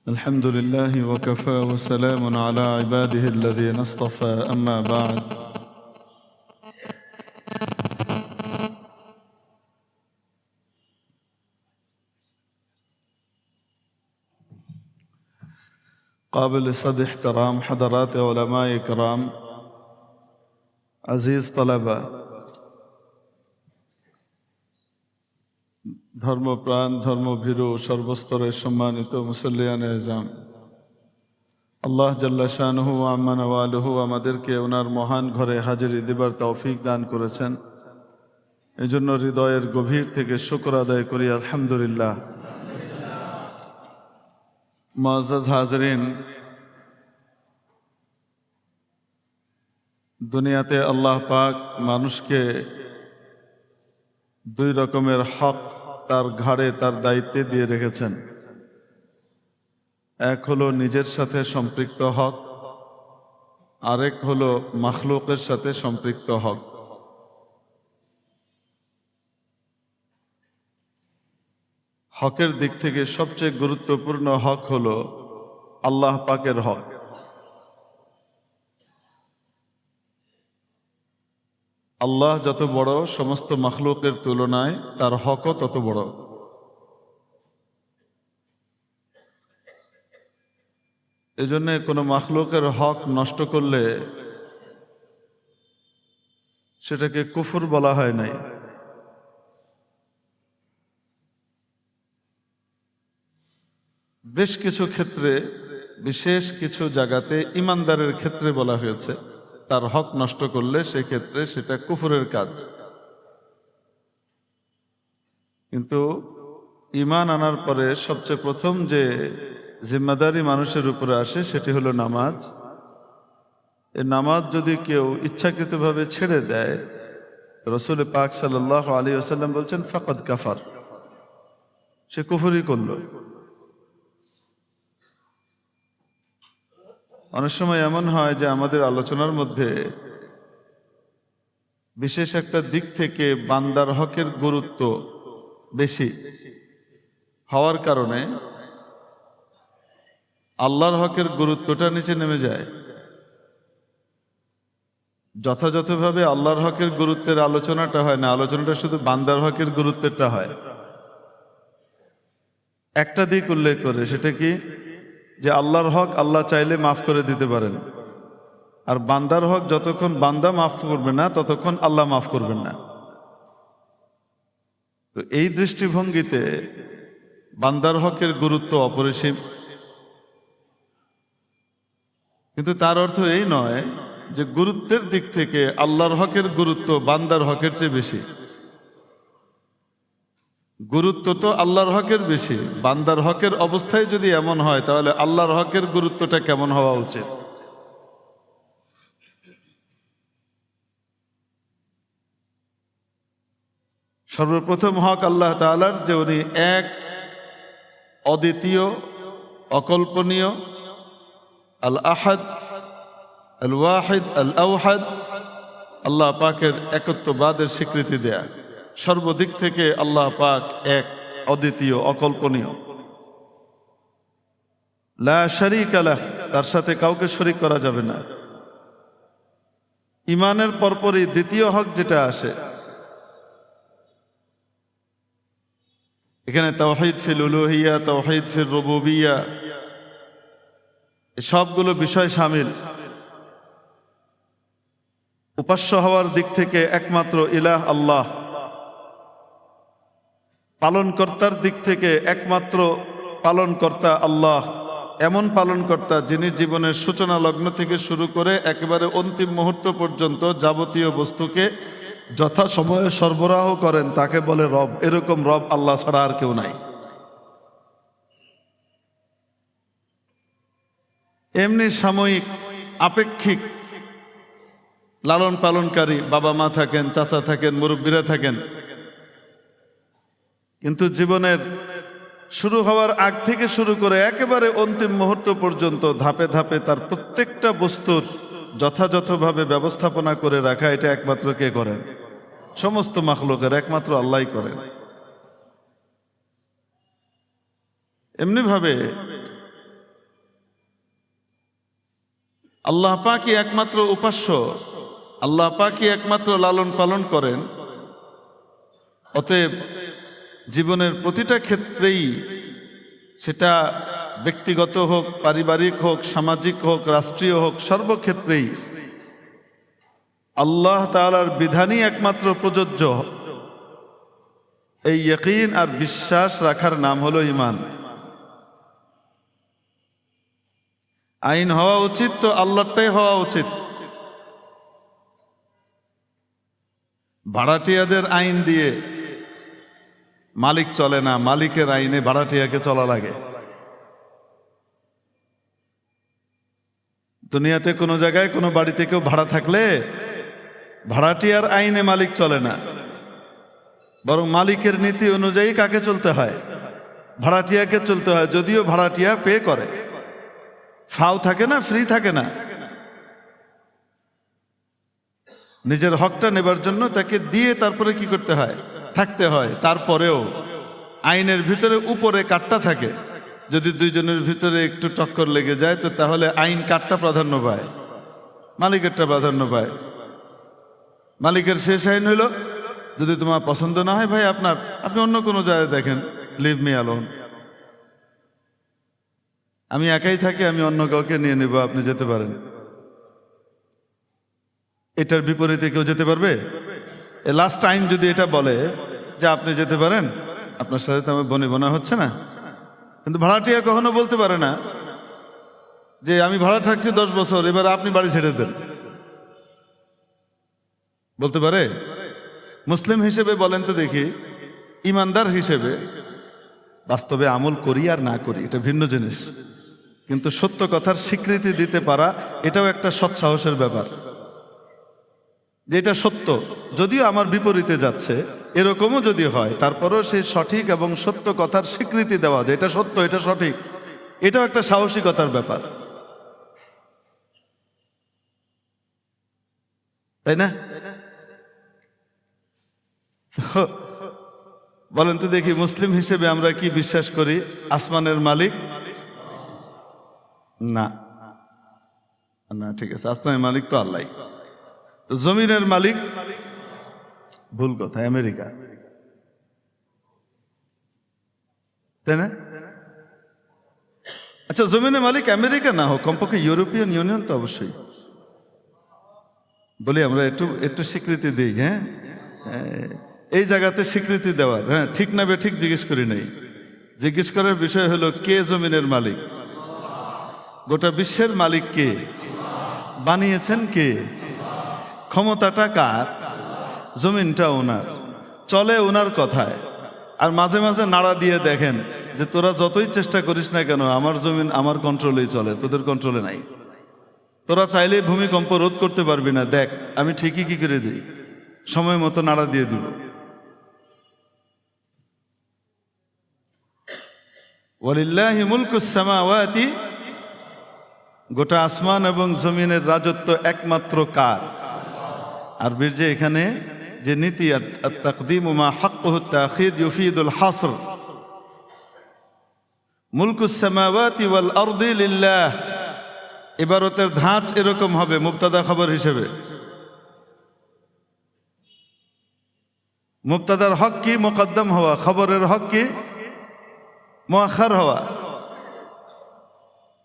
الحمد لله وكفى وسلام على عباده الذين اصطفى أما بعد قابل صد احترام حضرات علماء کرام عزیز طلبہ ধর্মপ্রাণ ধর্মভীরু সর্বস্তরের সম্মানিত মুসল্লিয়ান এজাম, আল্লাহ জাল্লা শানুহু ওয়া আম্মা নওয়ালুহু আমাদেরকে ওনার মহান ঘরে হাজিরি দিবার তৌফিক দান করেছেন। এজন্য হৃদয়ের গভীর থেকে শুকর আদায় করি আলহামদুলিল্লাহ। মুআজ্জাজ হাজরিন, দুনিয়াতে আল্লাহ পাক মানুষকে দুই রকমের হক তার ঘাড়ে তার দায়িত্বে দিয়ে রেখেছেন। এক হলো নিজের সাথে সম্পৃক্ত হক, আরেক হলো মাখলুকের সাথে সম্পৃক্ত হক। হকের দিক থেকে সবচেয়ে গুরুত্বপূর্ণ হক হলো আল্লাহ পাকের হক। আল্লাহ যত বড়, সমস্ত মাখলুকের তুলনায় তার হকও তত বড়। এজন্য কোনো মাখলুকের হক নষ্ট করলে সেটাকে কুফর বলা হয় নাই। বেশ কিছু ক্ষেত্রে, বিশেষ কিছু জায়গাতে ইমানদারের ক্ষেত্রে বলা হয়েছে তার হক নষ্ট করলে সেক্ষেত্রে সেটা কুফরের কাজ। কিন্তু ঈমান আনার পরে সবচেয়ে প্রথম যে জিম্মাদারি মানুষের উপরে আসে সেটি হলো নামাজ। এই নামাজ যদি কেউ ইচ্ছাকৃতভাবে ছেড়ে দেয়, রাসূল পাক সাল্লাল্লাহু আলাইহি ওয়াসাল্লাম বলছেন ফাকাদ কাফার, সে কুফরই করল। অনেক সময় এমন হয় যে আমাদের আলোচনার মধ্যে বিশেষ একটা দিক থেকে বান্দার হকের গুরুত্ব বেশি হওয়ার কারণে আল্লাহর হকের গুরুত্বটা নিচে নেমে যায়। যথাযথভাবে আল্লাহর হকের গুরুত্বের আলোচনাটা হয় না, আলোচনাটা শুধু বান্দার হকের গুরুত্বেরটা হয়। একটা দিক উল্লেখ করে, সেটা কি যে আল্লাহর হক আল্লাহ চাইলে মাফ করে দিতে পারেন, আর বান্দার হক যতক্ষণ বান্দা মাফ করবে না ততক্ষণ আল্লাহ মাফ করবেন না। তো এই দৃষ্টিভঙ্গিতে বান্দার হকের গুরুত্ব অপরিসীম। কিন্তু তার অর্থ এই নয় যে গুরুত্বের দিক থেকে আল্লাহর হকের গুরুত্ব বান্দার হকের চেয়ে বেশি। গুরুত্ব তো আল্লাহর হকের বেশি। বান্দার হকের অবস্থায় যদি এমন হয় তাহলে আল্লাহর হকের গুরুত্বটা কেমন হওয়া উচিত? সর্বপ্রথম হক আল্লাহ তাআলার, যে উনি এক, অদ্বিতীয়, অকল্পনীয়, আল আহাদ, আল ওয়াহিদ, আল আওহাদ। আল্লাহ পাকের একত্ববাদের স্বীকৃতি দেয়া। সর্বদিক থেকে আল্লাহ পাক এক, অদ্বিতীয়, অকল্পনীয়। লা শারীকা লাহ, তার সাথে কাউকে শরীক করা যাবে না। ঈমানের পরপরই দ্বিতীয় হক যেটা আসে, এখানে তাওহীদ ফিল উলুহিয়্যা, তাওহীদ ফিল রুবুবিয়্যা, সবগুলো বিষয় শামিল। উপাস্য হওয়ার দিক থেকে একমাত্র ইলাহ আল্লাহ, পালনকর্তার দিক থেকে একমাত্র পালনকর্তা আল্লাহ। এমন পালনকর্তা যিনি জীবনের সূচনা লগ্ন থেকে শুরু করে একেবারে অন্তিম মুহূর্ত পর্যন্ত যাবতীয় বস্তুকে যথাসময়ে সরবরাহ করেন, তাকে বলে রব। এরকম রব আল্লাহ ছাড়া আর কেউ নাই। এমনি সাময়িক, আপেক্ষিক লালন পালনকারী বাবা মা থাকেন, চাচা থাকেন, মুরব্বীরা থাকেন, কিন্তু জীবনের শুরু হওয়ার আগ থেকে শুরু করে একেবারে অন্তিম মুহূর্ত পর্যন্ত ধাপে ধাপে তার প্রত্যেকটা বস্তুর যথাযথভাবে ব্যবস্থাপনা করে রাখা, এটা একমাত্র কে করেন? সমস্ত মাখলুকের একমাত্র আল্লাহই করেন। এমনিভাবে আল্লাহ পাকই একমাত্র উপাস্য, আল্লাহ পাকই একমাত্র লালন পালন করেন। অতএব জীবনের প্রতিটা ক্ষেত্রেই, সেটা ব্যক্তিগত হোক, পারিবারিক হোক, সামাজিক হোক, রাষ্ট্রীয় হোক, সর্বক্ষেত্রেই আল্লাহ তাআলার বিধানই একমাত্র প্রযোজ্য। এই ইয়াকিন আর বিশ্বাস রাখার নাম হলো ঈমান। আইন হওয়া উচিত তো আল্লাহরটাই হওয়া উচিত। ভাড়াটিয়াদের আইন দিয়ে মালিক চলে না, মালিকের আইনে ভাড়াটিয়াকে চলা লাগে। দুনিয়াতে কোনো জায়গায় কোনো বাড়িতে কেউ ভাড়া থাকলে ভাড়াটিয়ার আইনে মালিক চলে না, বরং মালিকের নীতি অনুযায়ী কাকে চলতে হয়? ভাড়াটিয়াকে চলতে হয়, যদিও ভাড়াটিয়া পে করে। ফাও থাকে না, ফ্রি থাকে না। নিজের হকটা নেবার জন্য তাকে দিয়ে তারপরে কি করতে হয়? থাকতে হয়। তারপরেও আইনের ভিতরে উপরে কাটটা থাকে। যদি দুইজনের ভিতরে একটু টক্কর লেগে যায় তো তাহলে আইন কাটটা প্রাধান্য পায়, মালিকেরটা প্রাধান্য পায়। মালিকের শেষ আইন হইল, যদি তোমার পছন্দ না হয় ভাই আপনি অন্য কোনো জায়গায় দেখেন, লিভ মি অ্যালোন, আমি একাই থাকি, আমি অন্য কাউকে নিয়ে নেব, আপনি যেতে পারেন। এটার বিপরীতে কেউ যেতে পারবে? লাস্ট আইন যদি এটা বলে যে আপনি যেতে পারেন, আপনার সাথে তো আমার বনিবনা হচ্ছে না। কিন্তু ভাড়াটিয়া কখনো বলতে পারে না যে আমি ভাড়া থাকছি 10 বছর, এবার আপনি বাড়ি ছেড়ে দেন। বলতে পারে? মুসলিম হিসেবে বলেন তো দেখি, ইমানদার হিসেবে বাস্তবে আমল করি আর না করি এটা ভিন্ন জিনিস, কিন্তু সত্য কথার স্বীকৃতি দিতে পারা এটাও একটা সৎ সাহসের ব্যাপার। যে এটা সত্য, যদিও আমার বিপরীতে যাচ্ছে, এরকমও যদি হয় তারপরেও সেই সঠিক এবং সত্য কথার স্বীকৃতি দেওয়া, যে এটা সত্য, এটা সঠিক, এটাও একটা সাহসিকতার ব্যাপার, তাই না? বলেন তো দেখি, মুসলিম হিসেবে আমরা কি বিশ্বাস করি? আসমানের মালিক না, না ঠিক আছে, আসমানের মালিক তো আল্লাহ। তো জমিনের মালিক? ভুল কথা, আমেরিকা, তাই না? আচ্ছা, জমিনের মালিক আমেরিকা না হোক, কমপক্ষে ইউরোপিয়ান ইউনিয়ন তো অবশ্যই। বলি আমরা একটু স্বীকৃতি দিই। হ্যাঁ, এই জায়গাতে স্বীকৃতি দেওয়ার, হ্যাঁ ঠিক না ঠিক জিজ্ঞেস করি নাই। জিজ্ঞেস করার বিষয় হলো কে জমিনের মালিক? গোটা বিশ্বের মালিক কে? বানিয়েছেন কে? ক্ষমতাটা কার? জমিনটা ওনার, চলে ওনার কথায়। আর মাঝে মাঝে নাড়া দিয়ে দেখেন যে তোরা যতই চেষ্টা করিস না কেন, আমার জমিন আমার কন্ট্রোলেই চলে, তোদের কন্ট্রোলে নাই। তোরা চাইলেই ভূমিকম্প রোধ করতে পারবি না, দেখ আমি ঠিকই কি করে দিই, সময় মতো নাড়া দিয়ে দিব। ওয়ালিল্লাহি মুলকুস সামাওয়াতি, গোটা আসমান এবং জমিনের রাজত্ব একমাত্র কার? আর বীরজে এখানে যে নীতি আত-তাকদীমু মা হাক্কুহু আত-তাখির ইউফিদুল হাসর, মুলকুস সামাওয়াতি ওয়াল আরদি লিল্লাহ, ইবারতের ধাঁচ এরকম হবে মুবতাদা খবর হিসেবে। মুবতাদার হক কি? মুকদ্দম হওয়া, খবরের হক কি? মুআখার হওয়া।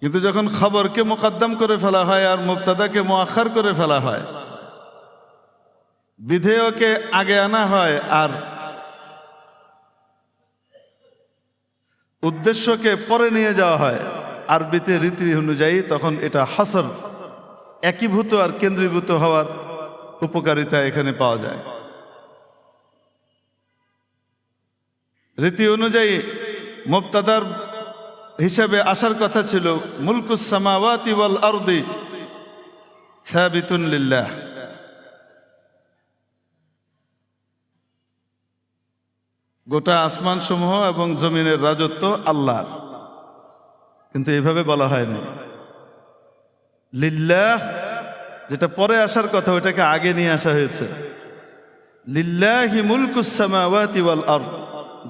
কিন্তু যখন খবরকে মুকদ্দম করে ফেলা হয় আর মুবতাদাকে মুআখার করে ফেলা হয়, বিধেয়কে আগে আনা হয় আর উদ্দেশ্যকে পরে নিয়ে যাওয়া হয় আরবিতে রীতি অনুযায়ী, তখন এটা হাসর, একীভূত আর কেন্দ্রীভূত হওয়ার উপকারিতা এখানে পাওয়া যায়। রীতি অনুযায়ী মুবতাদার হিসাবে আসার কথা ছিল মুলকুস সামাওয়াতি ওয়াল আরদি সাবিতুন লিল্লাহ, গোটা আসমান সমূহ এবং জমিনের রাজত্ব আল্লাহর। কিন্তু এইভাবে বলা হয় না, লিল্লাহ যেটা পরে আসার কথা ওটাকে আগে নিয়ে আসা হয়েছে। লিল্লাহি মুলকুস সামাওয়াতি ওয়াল আরদ,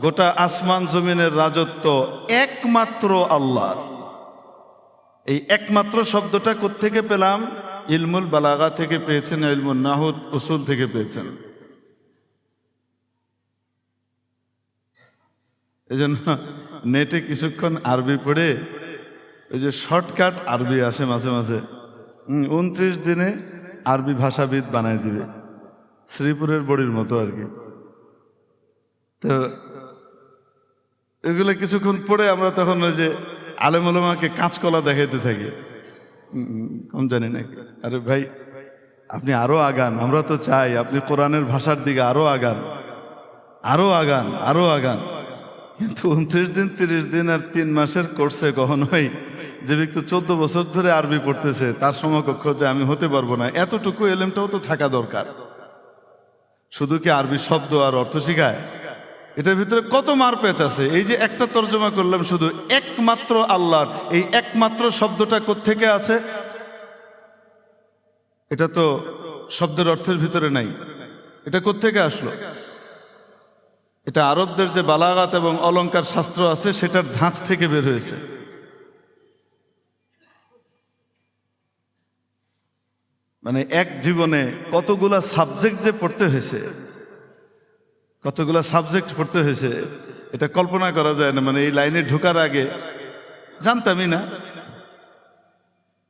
গোটা আসমান জমিনের রাজত্ব একমাত্র আল্লাহর। এই একমাত্র শব্দটা কোত্থেকে পেলাম? ইলমুল বালাগা থেকে পেয়েছেন, ইলমুল নাহুর উসুল থেকে পেয়েছেন। এই জন্য নেটে কিছুক্ষণ আরবি পড়ে, ওই যে শর্টকাট আরবি আসে মাঝে মাঝে, 29 দিনে আরবি ভাষাবিদ বানায় দিবে, শ্রীপুরের বড়ির মতো আর কি। তো এগুলো কিছুক্ষণ পড়ে আমরা তখন ওই যে আলেম ওলামাকে কাঁচকলা দেখাইতে থাকি, কম জানি নাকি। আরে ভাই, আপনি আরো আগান, আমরা তো চাই আপনি কোরআনের ভাষার দিকে আরো আগান, আরো আগান, আরো আগান। কিন্তু 29 দিন 30 দিন আর 3 মাসের কোর্সে কখনোই যে ব্যক্তি 14 বছর ধরে আরবি পড়তেছে তার সমকক্ষ যে আমি হতে পারবো না, এতটুকু এলেমটাও তো থাকা দরকার। শুধু কি আরবি শব্দ আর অর্থ শিখায়? এটার ভিতরে কত মারপ্যাচ আছে। এই যে একটা তর্জমা করলাম শুধু একমাত্র আল্লাহর, এই একমাত্র শব্দটা কোত্থেকে আছে? এটা তো শব্দের অর্থের ভিতরে নাই, এটা কোত্থেকে আসলো? এটা আরবদের যে বালাগাত এবং অলংকার শাস্ত্র আছে সেটার ধাঁচ থেকে বের হয়েছে। মানে এক জীবনে কতগুলা সাবজেক্ট যে পড়তে হয়েছে, কতগুলা সাবজেক্ট পড়তে হয়েছে, এটা কল্পনা করা যায় না। মানে এই লাইনে ঢোকার আগে জানতামই না।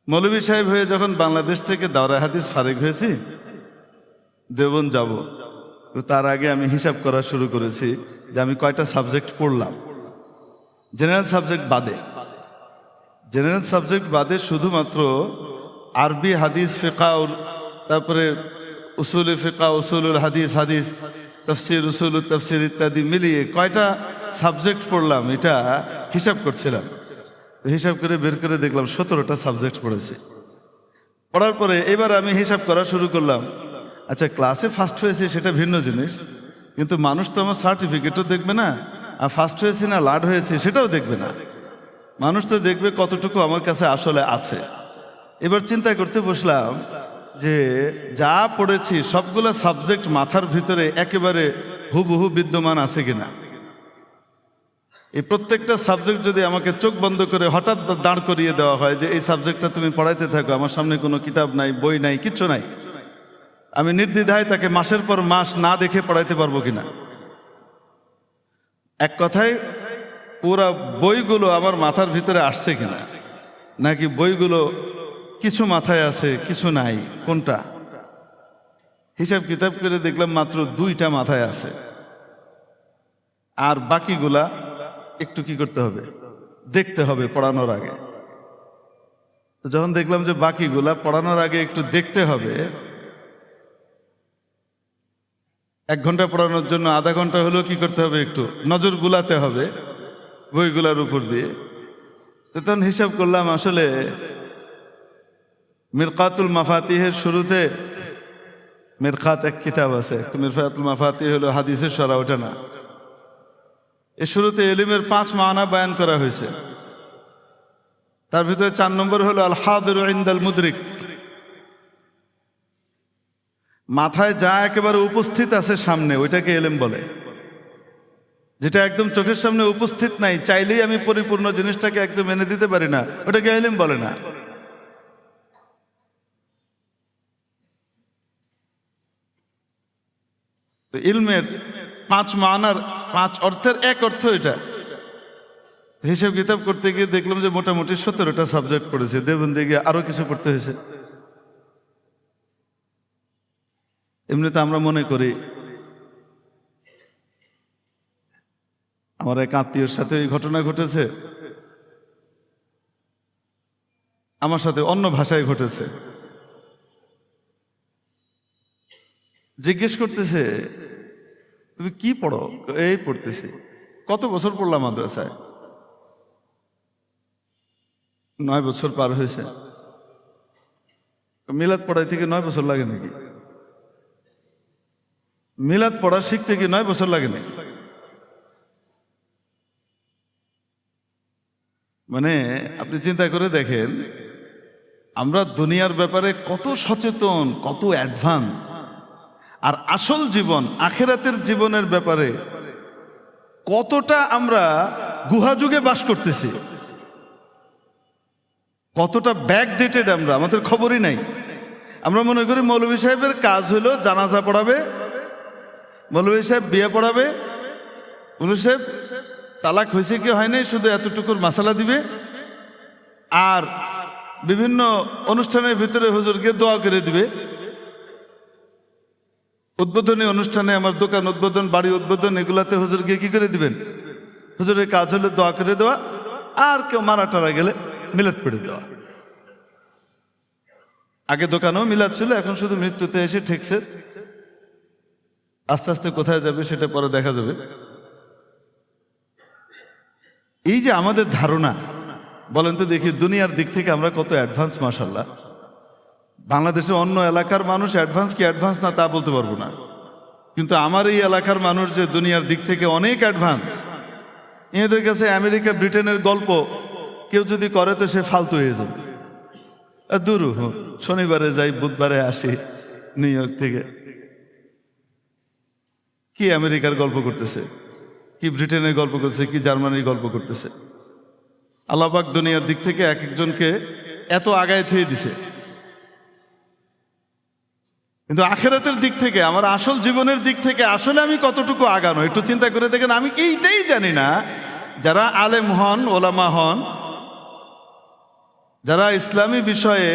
মৌলভী সাহেব হয়ে যখন বাংলাদেশ থেকে দাওরা হাদিস ফারেক হয়েছি, দেওবন্দ যাব, তো তার আগে আমি হিসাব করা শুরু করেছি যে আমি কয়টা সাবজেক্ট পড়লাম, জেনারেল সাবজেক্ট বাদে। জেনারেল সাবজেক্ট বাদে শুধুমাত্র আরবি, হাদিস, ফিকহ, তারপরে উসুল ফিকহ, উসুলুল হাদিস, হাদিস তাফসীর, উসুলুত তাফসীর ইত্যাদি মিলিয়ে কয়টা সাবজেক্ট পড়লাম এটা হিসাব করছিলাম। হিসাব করে বের করে দেখলাম 17টা সাবজেক্ট পড়েছি। পড়ার পরে এবার আমি হিসাব করা শুরু করলাম, আচ্ছা ক্লাসে ফার্স্ট হয়েছি সেটা ভিন্ন জিনিস, কিন্তু মানুষ তো আমার সার্টিফিকেটও দেখবে না, আর ফার্স্ট হয়েছি না লাড হয়েছি সেটাও দেখবে না। মানুষ তো দেখবে কতটুকু আমার কাছে আসলে আছে। এবার চিন্তা করতে বসলাম যে যা পড়েছি সবগুলো সাবজেক্ট মাথার ভিতরে একেবারে হুবহু বিদ্যমান আছে কিনা। এই প্রত্যেকটা সাবজেক্ট যদি আমাকে চোখ বন্ধ করে হঠাৎ দাঁড় করিয়ে দেওয়া হয় যে এই সাবজেক্টটা তুমি পড়াইতে থাকো, আমার সামনে কোনো কিতাব নাই, বই নাই, কিচ্ছু নাই, আমি নির্দ্বিধায় তাকে মাসের পর মাস না দেখে পড়াইতে পারবো কিনা। এক কথায় পুরা বইগুলো আমার মাথার ভিতরে আসছে কিনা, নাকি বইগুলো কিছু মাথায় আছে কিছু নাই, কোনটা? হিসাব কিতাব করে দেখলাম মাত্র 2টা মাথায় আছে, আর বাকিগুলা একটু কি করতে হবে, দেখতে হবে পড়ানোর আগে। তো যখন দেখলাম যে বাকিগুলা পড়ানোর আগে একটু দেখতে হবে, 1 ঘন্টা পড়ানোর জন্য আধা ঘন্টা হলেও কি করতে হবে, একটু নজর বুলাতে হবে বইগুলার উপর দিয়ে। তো তখন হিসাব করলাম আসলে মিরকাতুল মাফাতিহের শুরুতে, মিরকাত এক কিতাব আছে, মিরকাতুল মাফাতিহ হলো হাদিসের সরা, ওটা না। এর শুরুতে ইলমের 5 মানা বয়ান করা হয়েছে, তার ভিতরে 4 নম্বর হলো আল হাদিরু ইনদাল মুদরিক, মাথায় যা একেবারে উপস্থিত আছে সামনে, ওইটাকে ইলম বলে। যেটা একদম চোখের সামনে উপস্থিত নাই, চাইলেই আমি পরিপূর্ণ জিনিসটাকে একদম এনে দিতে পারি না, ওটাকে ইলম বলে না। তো ইলমের 5 মানার 5 অর্থের এক অর্থ এটা। হিসাব কিতাব করতে গিয়ে দেখলাম যে মোটামুটি 17টা সাবজেক্ট পড়েছে। দেওবন্দে গিয়ে আরো কিছু পড়তে হয়েছে। এমনিতে আমরা মনে করি, আমার এক আত্মীয়র সাথে এই ঘটনা ঘটেছে, আমার সাথে অন্য ভাষায় ঘটেছে। জিজ্ঞেস করতেছে তুমি কি পড়ো? এই পড়তেছি। কত বছর পড়লাম মাদ্রাসায়? 9 বছর পার হয়েছে। মিলাদ পড়াই থেকে 9 বছর লাগে নাকি? মিলাদ পড়া শিখতে কি 9 বছর লাগে নাকি? মানে আপনি চিন্তা করে দেখেন, আমরা দুনিয়ার ব্যাপারে কত সচেতন, কত অ্যাডভান্স, আর আসল জীবন আখিরাতের জীবনের ব্যাপারে কতটা আমরা গুহাযুগে বাস করতেছি। কতটা ব্যাকডেটেড আমরা, আমাদের খবরই নাই। আমরা মনে করি মৌলভী সাহেবের কাজ হলো জানাজা পড়াবে, মৌলভী সাহেব বিয়ে পড়াবে, মৌলভী সাহেব তালাক হয়েছে কি হয় নাই শুধু এতটুকুর মাসালা দিবে, আর বিভিন্ন অনুষ্ঠানের ভিতরে হুজুরকে দোয়া করে দিবে। উদ্বোধনী অনুষ্ঠানে, আমার দোকান উদ্বোধন, বাড়ি উদ্বোধন, এগুলাতে হুজুরকে কি করে দিবেন? হুজুরের কাজ হলো দোয়া করে দেওয়া, আর কেউ মারা টারা গেলে মিলাদ পড়ে দেওয়া। আগে দোকানেও মিলাদ ছিল, এখন শুধু মৃত্যুতে এসে ঠেকছে। আস্তে আস্তে কোথায় যাবে সেটা পরে দেখা যাবে। এই যে আমাদের ধারণা, বলেন তো দেখি দুনিয়ার দিক থেকে আমরা কত অ্যাডভান্স। মাশাআল্লাহ, বাংলাদেশের অন্য এলাকার মানুষ অ্যাডভান্স কি অ্যাডভান্স না তা বলতে পারবো না, কিন্তু আমার এই এলাকার মানুষ যে দুনিয়ার দিক থেকে অনেক অ্যাডভান্স। এদের কাছে আমেরিকা ব্রিটেনের গল্প কেউ যদি করে তো সে ফালতু হয়ে যাবে। দূর শনিবারে যাই, বুধবারে আসি নিউ ইয়র্ক থেকে। কি আমেরিকার গল্প করতেছে, কি ব্রিটেনের গল্প করতেছে, কি জার্মানির গল্প করতেছে। আল্লাহ পাক দুনিয়ার দিক থেকে এক একজনকে এত আগায় থুয়ে দিছে, কিন্তু আখিরাতের দিক থেকে, আমার আসল জীবনের দিক থেকে আসলে আমি কতটুকু আগানো একটু চিন্তা করে দেখেন। আমি এইটাই জানি না, যারা আলেম হন, ওলামা হন, যারা ইসলামী বিষয়ে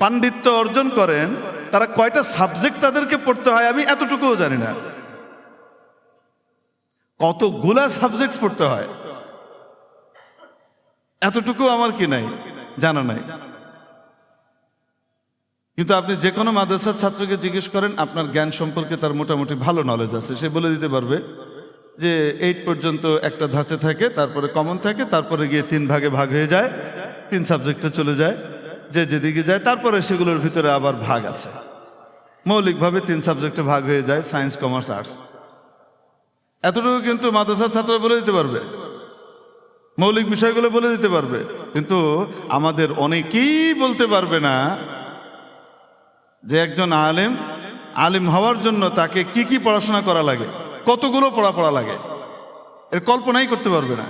পাণ্ডিত্য অর্জন করেন, তারা কয়টা সাবজেক্ট তাদেরকে পড়তে হয় আমি এতটুকুও জানি না। কতগুলা সাবজেক্ট পড়তে হয় এতটুকু আমার কি নাই, জানা নাই। কিন্তু আপনি যে কোনো মাদ্রাসার ছাত্রকে জিজ্ঞেস করেন, আপনার জ্ঞান সম্পর্কে তার মোটামুটি ভালো নলেজ আছে, সে বলে দিতে পারবে যে 8 পর্যন্ত একটা ধাঁচে থাকে, তারপরে কমন থাকে, তারপরে গিয়ে 3 ভাগে ভাগ হয়ে যায়, 3 সাবজেক্টে চলে যায়, যে যেদিকে যায়, তারপরে সেগুলোর ভিতরে আবার ভাগ আছে। মৌলিকভাবে 3 সাবজেক্টে ভাগ হয়ে যায়, সায়েন্স, কমার্স, আর্টস। এতটুকু কিন্তু মাদ্রাসার ছাত্র বলে দিতে পারবে, মৌলিক বিষয়গুলো বলে দিতে পারবে। কিন্তু আমাদের অনেকেই বলতে পারবে না যে একজন আলেম হওয়ার জন্য তাকে কি কি পড়াশোনা করা লাগে, কতগুলো পড়া লাগে, এর কল্পনাই করতে পারবে না।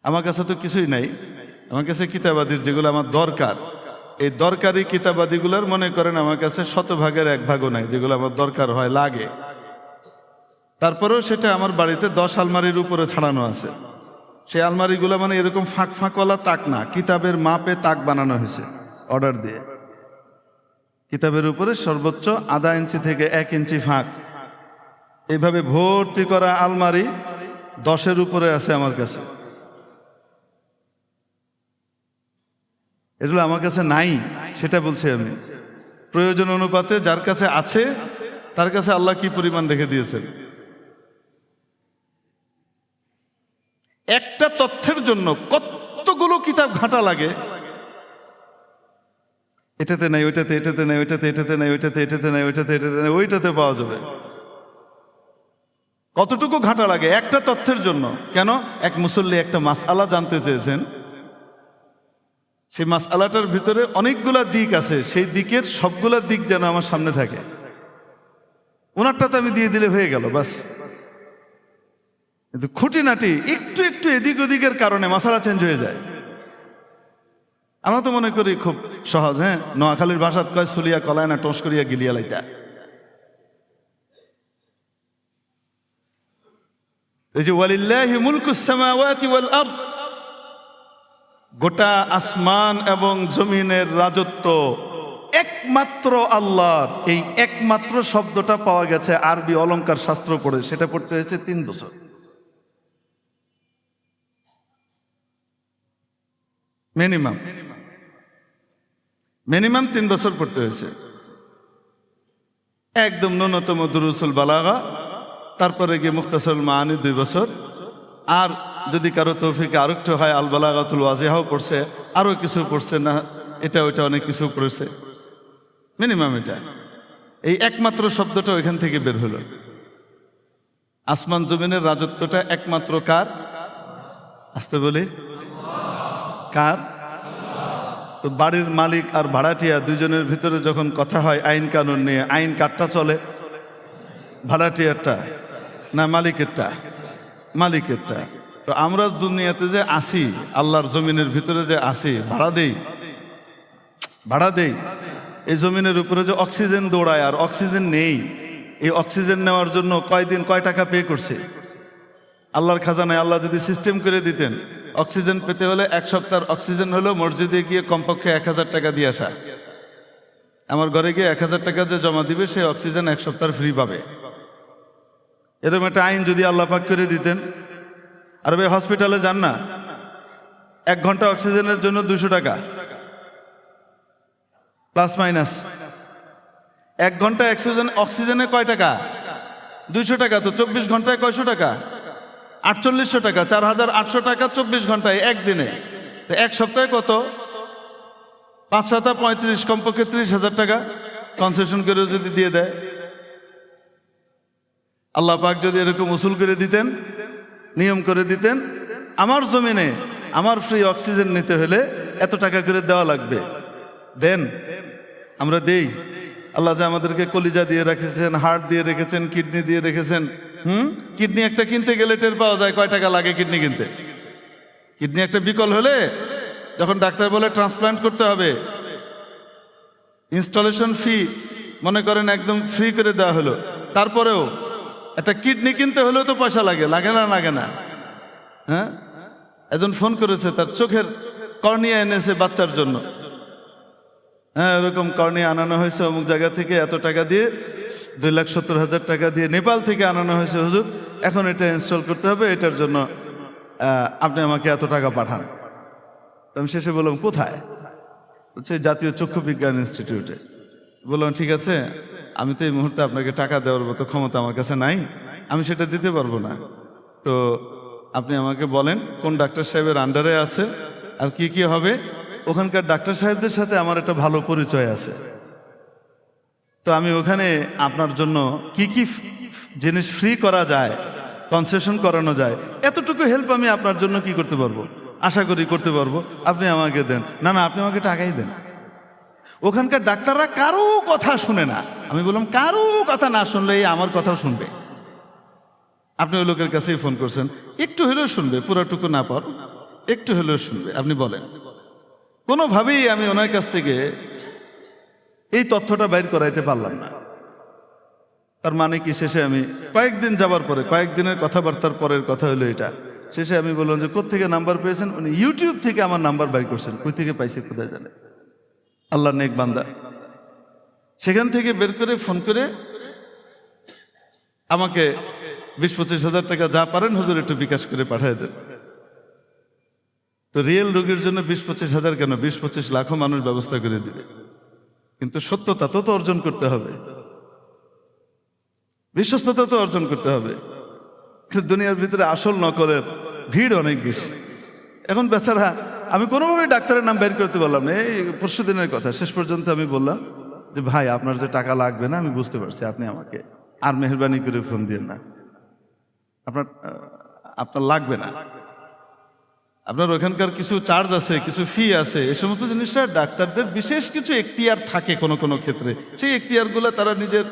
আমার কাছে তো কিছুই নাই, আমার কাছে কিতাবাদির যেগুলো আমার দরকার, এই দরকারি কিতাবাদিগুলোর মনে করেন আমার কাছে 100 ভাগের 1 ভাগও নাই, যেগুলো আমার দরকার হয়, লাগে। তারপরেও সেটা আমার বাড়িতে 10 আলমারির উপরে ছাড়ানো আছে। সেই আলমারিগুলো মানে এরকম ফাঁক ফাঁকওয়ালা তাক না, কিতাবের মাপে তাক বানানো হয়েছে অর্ডার দিয়ে। কিতাবের উপরে সর্বোচ্চ আধা ইঞ্চি থেকে 1 ইঞ্চি ফাঁক, এইভাবে ভর্তি করা আলমারি 10-এর উপরে আছে আমার কাছে। এগুলো আমার কাছে নাই, সেটা বলছি আমি। প্রয়োজন অনুপাতে যার কাছে আছে তার কাছে আল্লাহ কি পরিমাণ রেখে দিয়েছেন। একটা তথ্যের জন্য কতগুলো কিতাব ঘাঁটা লাগে, এটাতে নাই, ওইটাতে, এটাতে নাই, ওইটাতে, এটাতে নাই, ওইটাতে, এটাতে নাই, ওইটাতে, এটাতে নাই, ওইটাতে পাওয়া যাবে। কতটুকু ঘাঁটা লাগে একটা তথ্যের জন্য। কেন? এক মুসল্লি একটা মাসআলা জানতে চেয়েছেন, সেই মাসআলাটার ভিতরে অনেকগুলা দিক আছে, সেই দিকের সবগুলা দিক যেন আমার সামনে থাকে। ওনারটাতে আমি দিয়ে দিলে হয়ে গেল, বাস। কিন্তু খুঁটিনাটি একটু একটু এদিক ওদিকের কারণে মাসালা চেঞ্জ হয়ে যায়। আমরা তো মনে করি খুব সহজ। হ্যাঁ, নোয়াখালীর ভাষাত কয় সুলিয়া কলায় না, টস করিয়া গিলিয়া লাইতা। এই যে ওয়ালিল্লাহি মুলকুস সামাওয়াতি ওয়াল আরদ, গোটা আসমান এবং জমিনের রাজত্ব একমাত্র আল্লাহর। এই একমাত্র শব্দটা পাওয়া গেছে আরবি অলংকার শাস্ত্র পড়ে, সেটা পড়তে হয়েছে 3 বছর। মিনিমাম 3 বছর পড়তে হয়েছে। একদম ন্যূনতম দুরুসুল বালাগা, তারপরে গিয়ে মুখতাসারুল মাআনি 2 বছর, আর যদি কারো তৌফিকে আরেকটু হয় আল বালাগাতুল ওয়াজিহাও পড়ছে, আরো কিছু পড়ছে, না এটা ওইটা অনেক কিছু পড়েছে। মিনিমাম এটা, এই একমাত্র শব্দটা ওইখান থেকে বের হলো। আসমান জমিনের রাজত্বটা একমাত্র কার? আসতে বলি, কার? তো বাড়ির মালিক আর ভাড়াটিয়া দুজনের ভিতরে যখন কথা হয় আইন কানুন নিয়ে, আইন কারটা চলে? ভাড়াটিয়ারটা না মালিকেরটা? মালিকেরটা। তো আমরা দুনিয়াতে যে আসি, আল্লাহর জমিনের ভিতরে যে আসি, ভাড়া দেই, এই জমিনের উপরে যে অক্সিজেন দৌড়ায় আর অক্সিজেন নেই, এই অক্সিজেন নেওয়ার জন্য কয় টাকা পে করছে আল্লাহর খাজানায়। আল্লাহ যদি সিস্টেম করে দিতেন অক্সিজেন পেতে হলে 1 সপ্তাহের অক্সিজেন হলো মসজিদে গিয়ে কমপক্ষে 1000 টাকা দিয়ে আসা। আমার ঘরে গিয়ে 1000 টাকা যে জমা দিবে সে অক্সিজেন 1 সপ্তাহ ফ্রি পাবে। এরকম একটা আইন যদি আল্লাহ পাক করে দিতেন। আর ভাই হসপিটালে যান না, 1 ঘন্টা অক্সিজেনের জন্য 200 টাকা প্লাস মাইনাস। 1 ঘন্টা অক্সিজেনে কয় টাকা? 200 টাকা। তো 24 ঘন্টায় কয়শো টাকা? 4800 টাকা। 4800 টাকা 24 ঘন্টায় একদিনে। তো 1 সপ্তাহে কত? 5 7 35, কমপক্ষে 30,000 টাকা কনসেশন করে যদি দিয়ে দেয়। আল্লাহ পাক যদি এরকম উসুল করে দিতেন, নিয়ম করে দিতেন, আমার জমিনে আমার ফ্রি অক্সিজেন নিতে হলে এত টাকা করে দেওয়া লাগবে, দেন, আমরা দেই। আল্লাহ যে আমাদেরকে কলিজা দিয়ে রেখেছেন, হার্ট দিয়ে রেখেছেন, কিডনি দিয়ে রেখেছেন। কিডনি একটা কিনতে গেলে টের পাওয়া যায় কয় টাকা লাগে কিডনি কিনতে। কিডনি একটা বিকল হলে যখন ডাক্তার বলে ট্রান্সপ্লান্ট করতে হবে, ইনস্টলেশন ফি মনে করেন একদম ফ্রি করে দেওয়া হলো, তারপরেও একটা কিডনি কিনতে হলেও তো পয়সা লাগে না? হ্যাঁ, একজন ফোন করেছে তার চোখের কর্নিয়া এনেছে বাচ্চার জন্য। হ্যাঁ, এরকম কর্নিয়া আনানো হয়েছে অমুক জায়গা থেকে এত টাকা দিয়ে, 2,70,000 টাকা দিয়ে নেপাল থেকে আনানো হয়েছে। হুজুর এখন এটা ইনস্টল করতে হবে, এটার জন্য আপনি আমাকে এত টাকা পাঠান। আমি শেষে বললাম কোথায়? হচ্ছে জাতীয় চক্ষু বিজ্ঞান ইনস্টিটিউটে। বললাম ঠিক আছে, আমি তো এই মুহূর্তে আপনাকে টাকা দেওয়ার মতো ক্ষমতা আমার কাছে নাই, আমি সেটা দিতে পারবো না। তো আপনি আমাকে বলেন কোন ডাক্তার সাহেবের আন্ডারে আছে আর কি কি হবে। ওখানকার ডাক্তার সাহেবদের সাথে আমার একটা ভালো পরিচয় আছে। তো আমি ওখানে আপনার জন্য কি কি জিনিস ফ্রি করা যায়, কনসেশন করানো যায়, এতটুকু হেল্প আমি আপনার জন্য কি করতে পারবো, আশা করি করতে পারবো। আপনি আমাকে দেন। না, আপনি আমাকে টাকাই দেন। ওখানকার ডাক্তাররা কারো কথা শুনে না। আমি বললাম কারো কথা না শুনলে আমার কথাও শুনবে। আপনি ওই লোকের কাছেই ফোন করছেন, একটু হলেও শুনবে, পুরোটুকু না পার, একটু হলেও শুনবে। আপনি বলেন। কোনোভাবেই আমি ওনার কাছ থেকে এই তথ্যটা বাইর করাইতে পারলাম না। তার মানে কি, শেষে আমি কয়েকদিন যাবার পরে, কয়েকদিনের কথাবার্তার পরের কথা হলো এটা। শেষে আমি বললাম যে কোত্থেকে নাম্বার পেয়েছেন? উনি ইউটিউব থেকে আমার নাম্বার বাইর করছেন। কই থেকে পাইছে কোথায় জানে, আল্লাহ নেক বান্দা। সেখান থেকে বের করে ফোন করে আমাকে 20-25 হাজার টাকা যা পারেন হুজুর একটু বিকাশ করে পাঠিয়ে দেন। তো রিয়েল রোগীর জন্য 20-25 হাজার কেন, 20-25 লাখও মানুষ ব্যবস্থা করে দিবে। কিন্তু সত্যতা তো অর্জন করতে হবে, বিশ্বস্ততা তো অর্জন করতে হবে। দুনিয়ার ভিতরে আসল নকলের ভিড় অনেক বেশি। এখন বেচারা, আমি কোনোভাবেই ডাক্তারের নাম বের করতে পারলাম না। এই পরশু দিনের কথা, শেষ পর্যন্ত আমি বললাম যে ভাই আপনার যে টাকা লাগবে না আমি বুঝতে পারছি, আপনি আমাকে আর মেহরবানি করে ফোন দিয়ে না, আপনার লাগবে না। আপনার ওখানকার কিছু চার্জ আছে, কিছু ফি আছে, এই সমস্ত জিনিসটা ডাক্তারদের বিশেষ কিছু এখতিয়ার থাকে কোনো কোনো ক্ষেত্রে। সেই এখতিয়ারগুলো তারা নিজের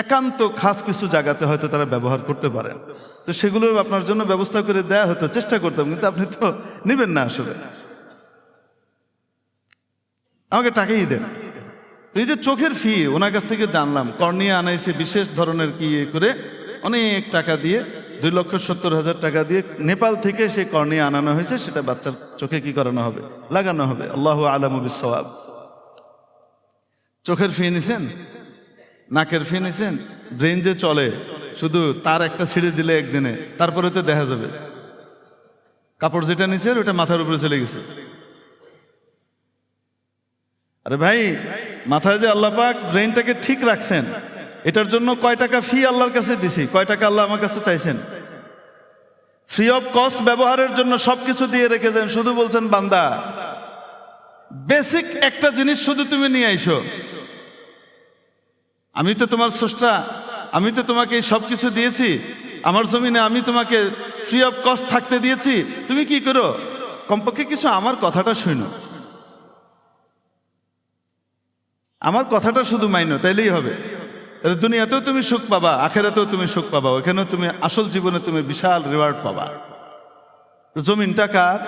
একান্ত খাস কিছু জায়গাতে হয়তো তারা ব্যবহার করতে পারেন। তো সেগুলো আপনার জন্য ব্যবস্থা করে দেয়া হতো, চেষ্টা করতাম, কিন্তু আপনি তো নেবেন না। আসলে আমাকে টাকাই দেন। এই যে চোখের ফি ওনার কাছ থেকে জানলাম, কর্নিয়া আনাইছে বিশেষ ধরনের কি করে অনেক টাকা দিয়ে, 2,70,000 টাকা দিয়ে নেপাল থেকে সে কর্নিয়া আনানো হয়েছে। সেটা বাচ্চার চোখে কি করানো হবে, লাগানো হবে। আল্লাহু আলামু বিসওয়াব। চোখের ফি নিছেন, নাকের ফি নিছেন, ব্রেন যে চলে শুধু তার একটা ছিঁড়ে দিলে একদিনে, তারপরে তো দেখা যাবে কাপড় যেটা নিছেন ওটা মাথার উপরে চলে গেছে। আরে ভাই, মাথায় যে আল্লাহ পাক ব্রেনটাকে ঠিক রাখছেন, এটার জন্য কয় টাকা ফি আল্লাহর কাছে দিছি, কয় টাকা আল্লাহ আমার কাছে চাইছেন। ফ্রি অফ কস্ট ব্যবহারের জন্য সবকিছু দিয়ে রেখেছেন, শুধু বলছেন বান্দা বেসিক একটা জিনিস শুধু তুমি নিয়ে আইসো। আমি তো তোমার স্রষ্টা, আমি তো তোমাকে সব কিছু দিয়েছি, আমার জমিনে আমি তোমাকে ফ্রি অফ কস্ট থাকতে দিয়েছি। তুমি কি করো, কমপক্ষে কিছু আমার কথাটা শুনো, আমার কথাটা শুধু মাইনো, তাইলেই হবে। দুনিয়াতেও তুমি সুখ পাবা, আখেরাতেও তুমি সুখ পাবা, ওখানেও তুমি আসল জীবনে তুমি বিশাল রিওয়ার্ড পাবা। জমিনটা কার?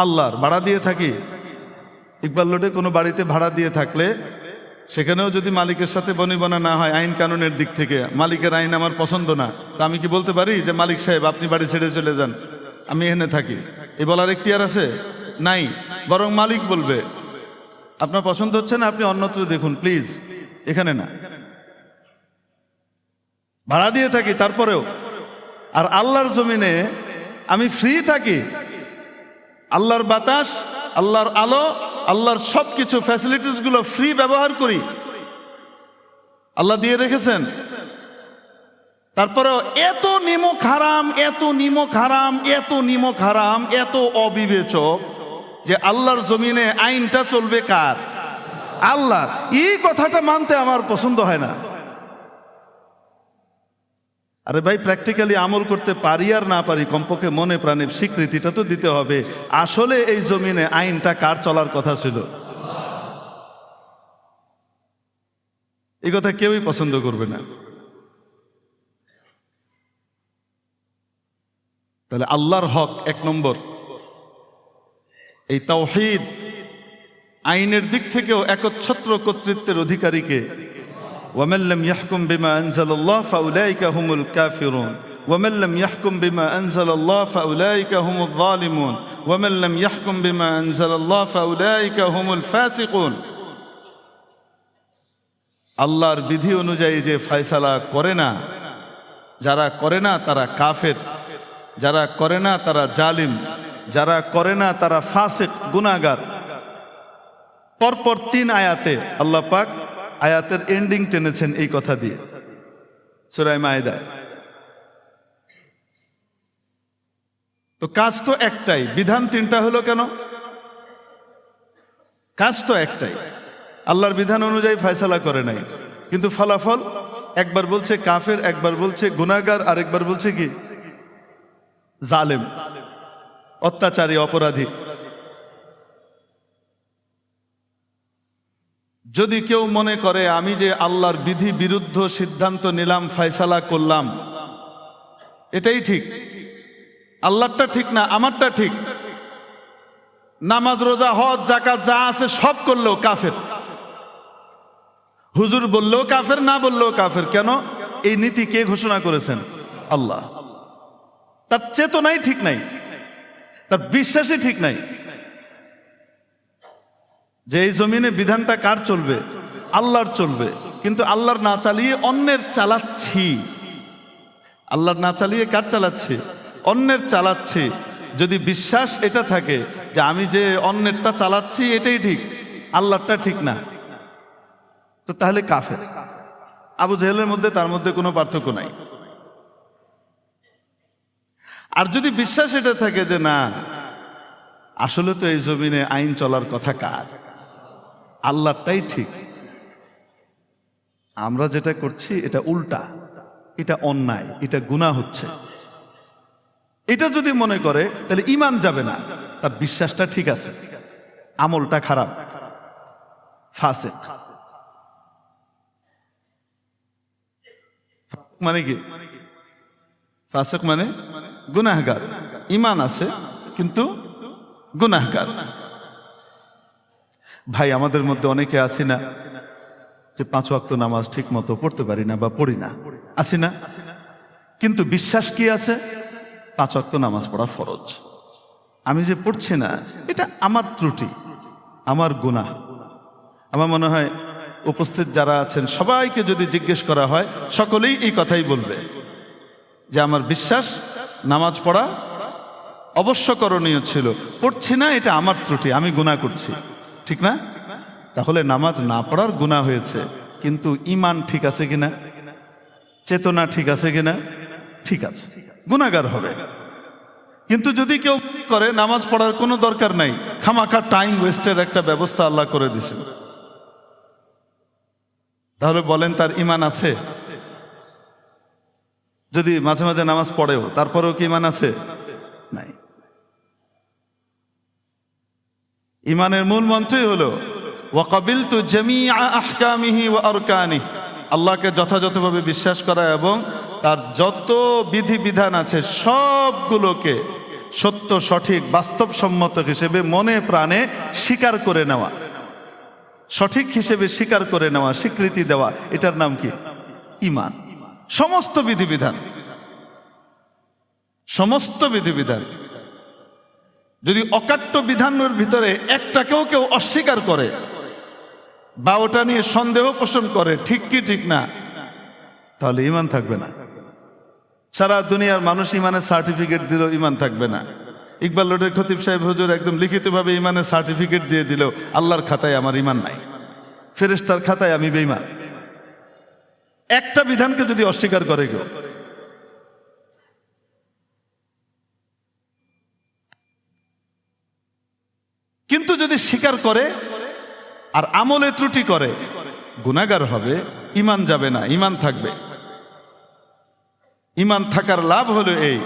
আল্লাহর। ভাড়া দিয়ে থাকি। ইকবাল রোডে কোনো বাড়িতে ভাড়া দিয়ে থাকলে সেখানেও যদি মালিকের সাথে বনিবনা না হয় আইন কানুনের দিক থেকে, মালিকের আইন আমার পছন্দ না, তা আমি কি বলতে পারি যে মালিক সাহেব আপনি বাড়ি ছেড়ে চলে যান, আমি এখানে থাকি? এই বলার এখতিয়ার আছে? নাই। বরং মালিক বলবে আপনার পছন্দ হচ্ছে না, আপনি অন্যত্র দেখুন প্লিজ, এখানে না। ভাড়া দিয়ে থাকি তারপরেও। আর আল্লাহর জমিনে আমি ফ্রি থাকি, আল্লাহর বাতাস, আল্লাহর আলো, আল্লাহর সবকিছু ফ্যাসিলিটিস গুলো ফ্রি ব্যবহার করি, আল্লাহ দিয়ে রেখেছেন। তারপরেও এত নিমক হারাম, এত নিমক হারাম, এত নিমক হারাম, এত অবিবেচক যে আল্লাহর জমিনে আইনটা চলবে কার? আল্লাহর। এই কথাটা মানতে আমার পছন্দ হয় না। আরে ভাই, প্র্যাকটিক্যালি আমল করতে পারি আর না পারি, কমপক্ষে মনে প্রাণে স্বীকৃতিটা তো দিতে হবে। আসলে এই জমিনে আইনটা কার চলার কথা ছিল? এই কথা কেউই পছন্দ করবে না। তাহলে আল্লাহর হক এক নম্বর। এই তাওহীদ, আইনের দিক থেকেও একচ্ছত্র কর্তৃত্বের অধিকারীকে। ومن لم يحكم بما أنزل الله فأولئك هم الكافرون ومن لم يحكم بما أنزل الله فأولئك هم الظالمون ومن لم يحكم بما أنزل الله فأولئك هم الفاسقون। আল্লাহর বিধি অনুযায়ী যে ফয়সালা করে না, যারা করে না তারা কাফের, যারা করে না তারা জালিম, যারা করে না তারা ফাসিক, গুনাহগার। পরপর 3 আয়াতে আল্লাহ পাক আয়াতের এন্ডিং টেনেছেন এই কথা দিয়ে সূরা মায়েদা। তো কাজ তো একটাই, বিধান 3টা হলো কেন? কাজ তো একটাই, আল্লাহর বিধান অনুযায়ী ফয়সালা করে নাই, কিন্তু ফলাফল একবার বলছে কাফের, একবার বলছে গুনাহগার, আরেকবার বলছে কি? জালেম, অত্যাচারী, অপরাধী। যদি কেউ মনে করে আমি যে আল্লাহর বিধি বিরুদ্ধ সিদ্ধান্ত নিলাম, ফয়সালা করলাম, এটাই ঠিক, আল্লাহরটা ঠিক না, আমারটা ঠিক, নামাজ রোজা হজ যাকাত যা আছে সব করলেও কাফের, হুজুর বললেও কাফের, না বললেও কাফের। কেন? এই নীতি কে ঘোষণা করেছেন? আল্লাহ। তার চেতনাই ঠিক নাই, তার বিশ্বাসই ঠিক নাই যে এই জমিনে বিধানটা কার চলবে? আল্লাহর চলবে। কিন্তু আল্লাহর না চালিয়ে অন্যের চালাচ্ছি। আল্লাহর না চালিয়ে কার চালাচ্ছি? অন্যের চালাচ্ছি। যদি বিশ্বাস এটা থাকে যে আমি যে অন্যেরটা চালাচ্ছি এটাই ঠিক, আল্লাহরটা ঠিক না, তো তাহলে কাফের। আবু জেহেলের মধ্যে তার মধ্যে কোনো পার্থক্য নাই। আর যদি বিশ্বাস এটা থাকে যে না, আসলে তো এই জমিনে আইন চলার কথা কার? আল্লাহরটাই ঠিক, আমরা যেটা করছি এটা উল্টা, এটা অন্যায়, এটা গুনাহ হচ্ছে, এটা যদি মনে করে তাহলে ঈমান যাবে না। তার বিশ্বাসটা ঠিক আছে, আমলটা খারাপ, ফাসিক। মানে কি? ফাসিক মানে গুনাহগার, ঈমান আছে কিন্তু গুনাহগার। ভাই, আমাদের মধ্যে অনেকে আছি না যে 5 ওয়াক্ত নামাজ ঠিক মতো পড়তে পারি না বা পড়ি না, আছি না? কিন্তু বিশ্বাস কি আছে? 5 ওয়াক্ত নামাজ পড়া ফরজ। আমি যে পড়ছি না এটা আমার ত্রুটি, আমার গুনাহ। আমার মনে হয় উপস্থিত যারা আছেন সবাইকে যদি জিজ্ঞেস করা হয় সকলেই এই কথাই বলবে যে আমার বিশ্বাস নামাজ পড়া অবশ্য করণীয় ছিল, পড়ছি না, এটা আমার ত্রুটি, আমি গুনাহ করছি। ঠিক না? তাহলে নামাজ না পড়ার গুনাহ হয়েছে, কিন্তু ঈমান ঠিক আছে কিনা, চেতনা ঠিক আছে কিনা? ঠিক আছে, গুনাহগার হবে। কিন্তু যদি কেউ করে নামাজ পড়ার কোনো দরকার নাই, খামাখা টাইম ওয়েস্টের একটা ব্যবস্থা আল্লাহ করে দিছে, তাহলে বলেন তার ঈমান আছে? যদি মাঝে মাঝে নামাজ পড়েও তারপরেও কি ঈমান আছে? নাই। ঈমানের মূল মন্ত্রই হলো ওয়াকাবিলতু জামিআ আহকামিহি ওয়া আরকানিহি, আল্লাহকে যথাযথভাবে বিশ্বাস করা এবং তার যত বিধি বিধান আছে সবগুলোকে সত্য, সঠিক, বাস্তবসম্মত হিসেবে মনে প্রাণে স্বীকার করে নেওয়া, সঠিক হিসেবে স্বীকার করে নেওয়া, স্বীকৃতি দেওয়া, এটার নাম কি? ঈমান। সমস্ত বিধিবিধান, সমস্ত বিধিবিধান যদি অকাট্য বিধানের ভিতরে একটাকেও কেউ অস্বীকার করে বা ওটা নিয়ে সন্দেহ পোষণ করে ঠিক কি ঠিক না, তাহলে ঈমান থাকবে না। সারা দুনিয়ার মানুষ ঈমানের সার্টিফিকেট দিল, ঈমান থাকবে না। ইকবাল রোডের খতিব সাহেব হুজুর একদম লিখিতভাবে ঈমানের সার্টিফিকেট দিয়ে দিল, আল্লাহর খাতায় আমার ঈমান নাই, ফেরেশতার খাতায় আমি বেঈমান। একটা বিধানকে যদি অস্বীকার করে কেউ, কিন্তু যদি স্বীকার করে আর আমলে ত্রুটি করে, গুনাহগার হবে, ঈমান যাবে না, ঈমান থাকবে। ঈমান থাকার লাভ হলো এই,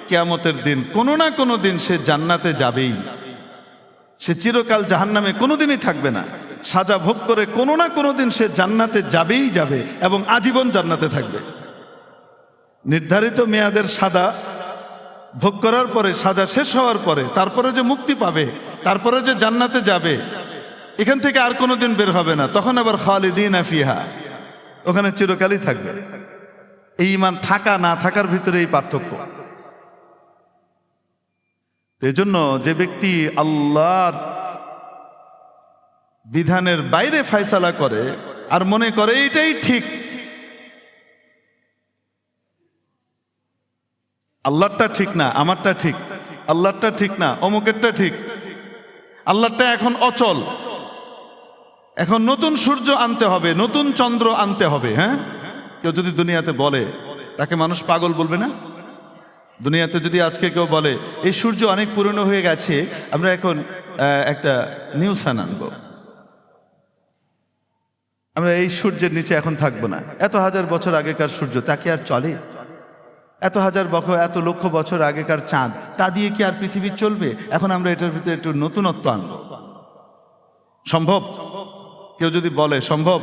কিয়ামতের দিন কোনো না কোনো দিন সে জান্নাতে যাবেই, সে চিরকাল জাহান্নামে কোনোদিনই থাকবে না। সাজা ভোগ করে কোনো না কোনো দিন সে জান্নাতে যাবেই যাবে এবং আজীবন জান্নাতে থাকবে। নির্ধারিত মেয়াদের সাজা ভোগ করার পরে, সাজা শেষ হওয়ার পরে তারপরে যে মুক্তি পাবে, তারপরে যে জান্নাতে যাবে, এখান থেকে আর কোনোদিন বের হবে না, তখন আবার খালিদিনা ফিহা, ওখানে চিরকালই থাকবে। এই ঈমান থাকা না থাকার ভিতরে এই পার্থক্য। এই জন্য যে ব্যক্তি আল্লাহর বিধানের বাইরে ফয়সালা করে আর মনে করে এটাই ঠিক, আল্লাহরটা ঠিক না, আমারটা ঠিক, আল্লাহরটা ঠিক না, অমুকেরটা ঠিক, আল্লাহরটা এখন অচল, এখন নতুন সূর্য আনতে হবে, নতুন চন্দ্র আনতে হবে। হ্যাঁ, কেউ যদি দুনিয়াতে বলে, তাকে মানুষ পাগল বলবে না? দুনিয়াতে যদি আজকে কেউ বলে এই সূর্য অনেক পুরনো হয়ে গেছে, আমরা এখন একটা নিউ সান আনবো, আমরা এই সূর্যের নিচে এখন থাকবো না, এত হাজার বছর আগেকার সূর্য তা কি আর চলে? এত হাজার বছর, এত লক্ষ বছর আগেকার চাঁদ, তা দিয়ে কি আর পৃথিবী চলবে? এখন আমরা এটার ভিতরে একটু নতুনত্ব আনবো। সম্ভব? কেউ যদি বলে সম্ভব,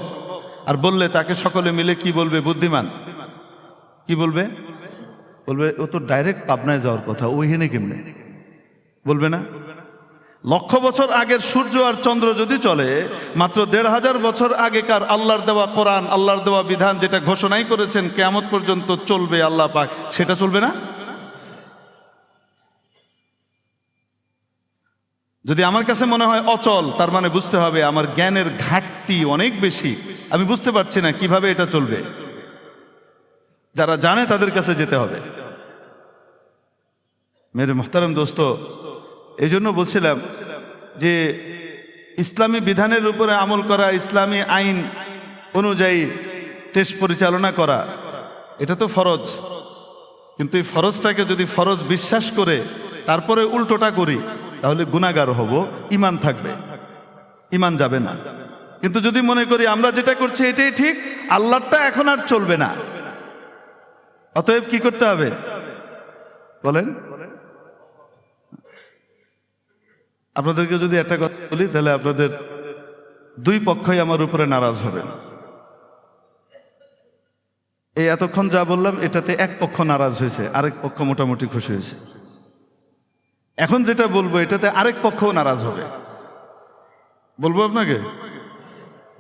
আর বললে তাকে সকলে মিলে কি বলবে? বুদ্ধিমান কি বলবে? বলবে ও তো ডাইরেক্ট পাবনায় যাওয়ার কথা, ওইখানে কেমনে? বলবে না? লক্ষ বছর আগের সূর্য আর চন্দ্র যদি চলে, মাত্র ১৫০০ বছর আগেকার আল্লাহর দেওয়া কোরআন, আল্লাহর দেওয়া বিধান যেটা ঘোষণাই করেছেন কিয়ামত পর্যন্ত চলবে আল্লাহ পাক, সেটা চলবে না? যদি আমার কাছে মনে হয় অচল, তার মানে বুঝতে হবে আমার জ্ঞানের ঘাটতি অনেক বেশি, আমি বুঝতে পারছি না কিভাবে এটা চলবে। যারা জানে তাদের কাছে যেতে হবে। মেরে মোহতারাম দোস্ত, এই জন্য বলছিলাম যে ইসলামী বিধানের উপরে আমল করা, ইসলামী আইন অনুযায়ী দেশ পরিচালনা করা, এটা তো ফরজ। কিন্তু এই ফরজটাকে যদি ফরজ বিশ্বাস করে তারপরে উল্টোটা করি, তাহলে গুনাহগার হব, ঈমান থাকবে, ঈমান যাবে না। কিন্তু যদি মনে করি আমরা যেটা করছি এটাই ঠিক, আল্লাহরটা এখন আর চলবে না, অতএব কি করতে হবে বলেন? আপনাদেরকে যদি একটা কথা বলি, তাহলে আপনাদের দুই পক্ষই আমার উপরে নারাজ হবেন। এই এতক্ষণ যা বললাম এটাতে এক পক্ষ নারাজ হয়েছে, আরেক পক্ষ মোটামুটি খুশি হয়েছে। এখন যেটা বলবো এটাতে আরেক পক্ষও নারাজ হবে। বলবো আপনাকে?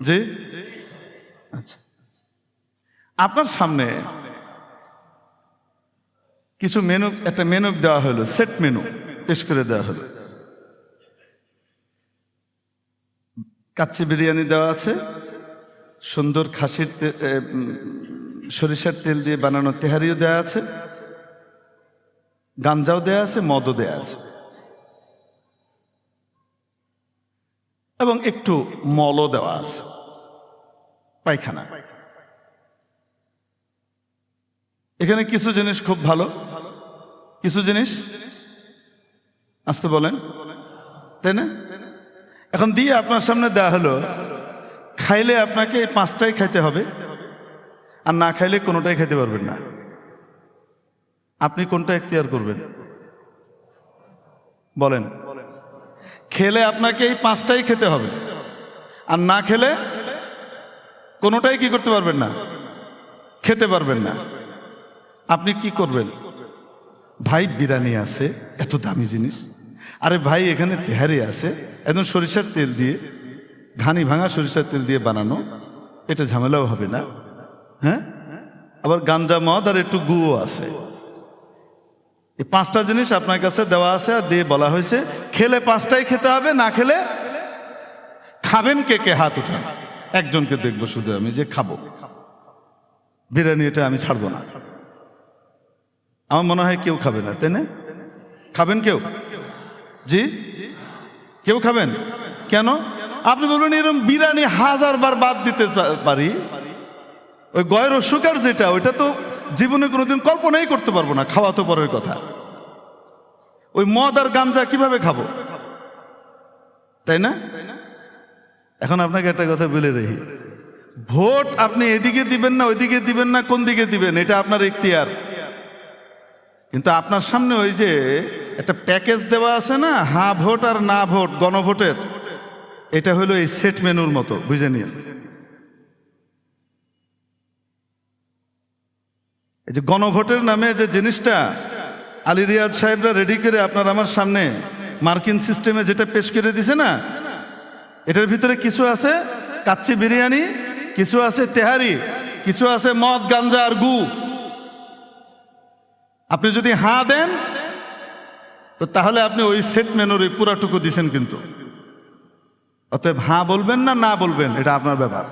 জি, আচ্ছা। আপনার সামনে কিছু মেনু, একটা মেনু দেওয়া হলো, সেট মেনু পেশ করে দেওয়া হলো। কাচ্চি বিরিয়ানি দেওয়া আছে, সুন্দর খাসির সরিষার তেল দিয়ে বানানো তেহারিও দেওয়া আছে, গাঞ্জাও দেওয়া আছে, মদও দেওয়া আছে, এবং একটু মলও দেওয়া আছে, পায়খানা। এখানে কিছু জিনিস খুব ভালো, কিছু জিনিস আসতে বলেন, তাই না? এখন দিয়ে আপনার সামনে দেওয়া হলো, খাইলে আপনাকে এই পাঁচটাই খাইতে হবে, আর না খাইলে কোনোটাই খাইতে পারবেন না। আপনি কোনটা এখতিয়ার করবেন বলেন? খেলে আপনাকে এই পাঁচটাই খেতে হবে, আর না খেলে কোনোটাই কি করতে পারবেন না, খেতে পারবেন না। আপনি কি করবেন? ভাই বিরিয়ানি আছে, এত দামি জিনিস। আরে ভাই এখানে তেহারি আছে, একদম সরিষার তেল দিয়ে, ঘানি ভাঙা সরিষার তেল দিয়ে বানানো, এটা ঝামেলাও হবে না। হ্যাঁ, আবার গাঞ্জা মদ আর একটু গুও আছে। এই 5টা জিনিস আপনার কাছে দেওয়া আছে আর দিয়ে বলা হয়েছে খেলে 5টাই খেতে হবে, না খেলে খাবেন কে কে হাত উঠান। একজনকে দেখবো শুধু আমি যে খাবো বিরিয়ানি, এটা আমি ছাড়বো না। আমার মনে হয় কেউ খাবে না, তাই না? খাবেন কেউ? জি, কেউ খাবেন? কেন? আপনি বলবেন এরকম বিরিয়ানি 1000বার বাদ দিতে পারি, ওই গয়ের সুগার যেটা, ওইটা তো জীবনে কোনোদিন কল্পনাই করতে পারবো না, খাওয়া তো পরের কথা। ওই মদ আর গাঞ্জা কিভাবে খাবো, তাই না? এখন আপনাকে একটা কথা বলে রেখি, ভোট আপনি এদিকে দিবেন না ওইদিকে দিবেন না, কোন দিকে দিবেন এটা আপনার ইখতিয়ার। কিন্তু আপনার সামনে ওই যে একটা প্যাকেজ দেওয়া আছে না, হ্যাঁ ভোট আর না ভোট, গণভোটের, এটা হলো এই সেট মেনুর মতো, বুঝে নিন। এই যে গণভোটের নামে যে জিনিসটা আলী রিয়াজ সাহেবরা রেডি করে আপনার আমার সামনে মার্কিন সিস্টেমে যেটা পেশ করে দিছে না, এটার ভিতরে কিছু আছে কাচ্চি বিরিয়ানি, কিছু আছে তেহারি, কিছু আছে মদ গাঞ্জা আর গু। আপনি যদি হ্যাঁ দেন তো তাহলে আপনি ওই সেট মেনুর এই পুরাটুকু দিছেন, কিন্তু অতএব হ্যাঁ বলবেন না না বলবেন এটা আপনার ব্যাপার।